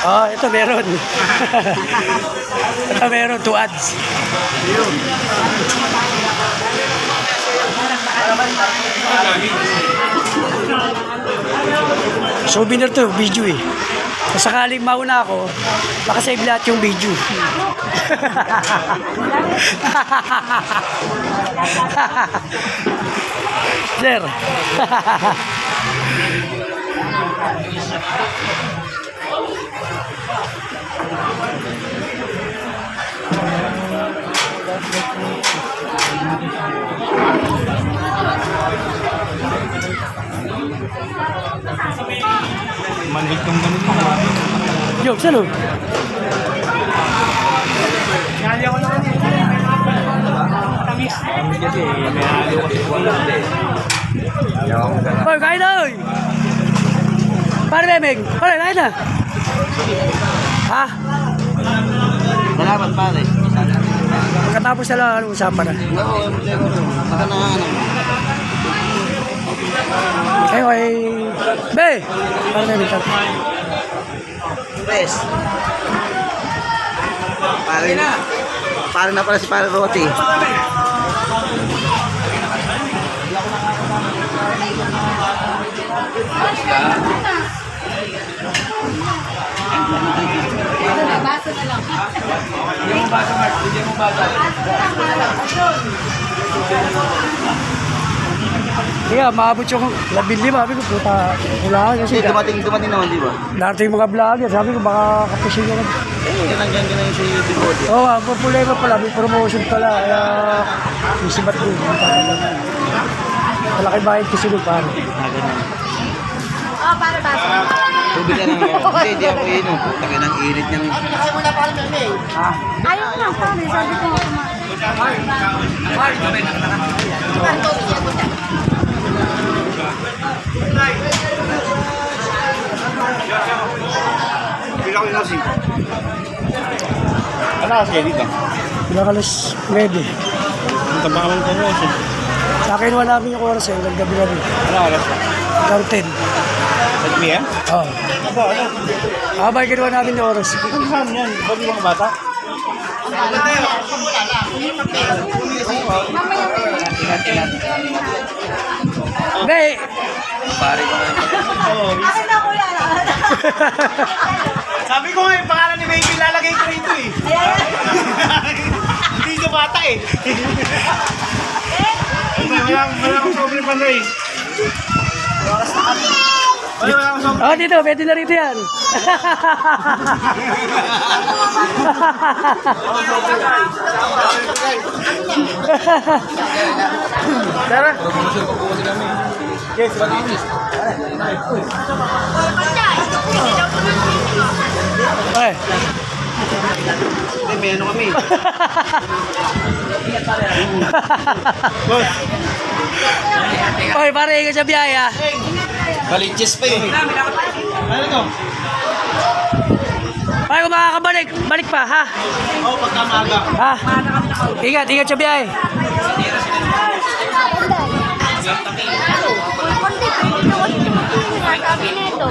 Oh, ito meron. Ito meron, 2 ads. Souvenir to, video eh. Kung sakaling mauna ako, makasave lahat yung video. Sir. Manhid kang ganito. Yo, saan o? Nali ako naman eh. Tamis. Tamis kasi may halo kasi wala eh. Oy, kain na oy! Pare Memeng, pare kain na! Ha? Salamat pare. Katapos na lang anong usapan na. Oo, baka na ano. Ay, Be! Pare Memeng, kat. Yes. Pare na. Pare na pala si Pare Roti. Baso na lang. Hindi mo basa, Mark. Hindi mo basa. Kaya, maabot yung 15, sabi ko, puta, wala kasi. Dumating naman, di ba? Darating yung mga vlogger, sabi ko, baka kapusin yung... Ganang yung si Bigote. Oo, ang problema pala, may promotion pala, kaya isibat ko. Malaki bayad kasi doon, pare. Oh, para baso. Tubig ka naman. Hindi ako yun. Puta ka ng init niya. Ayaw nga, pare. Sabi ko nga Ano kasi dito? Pinakalas 9. Ang tabangan ko mo. Sa akin, wala namin yung oras eh, naggabi-gabi. Ano oras ka? Hanggang 10. Nagmi yan? Oo. Aba, ano? Habang ginawa namin yung oras. Ano saan yan? Ba't yung mga bata? Be! Pare ko na. akin na kuya. Sabi ko nga yung pangalan ni Baby lalagay ko rito eh. Hindi siya bata eh. Wala akong sobre pa na eh. Wala akong sobre. Oh, dito, pwede na rito yan. Tara. Yes, malinis. Ay, Hindi, may ano kami. Boss. oy, pare, ingat sa biyaya. Balinches pa eh. Ano ito? Pare, kung makakabalik, balik pa, ha? Oo, pagka maaga. Ha? Ingat, ingat sa biyahe. Sabi nito.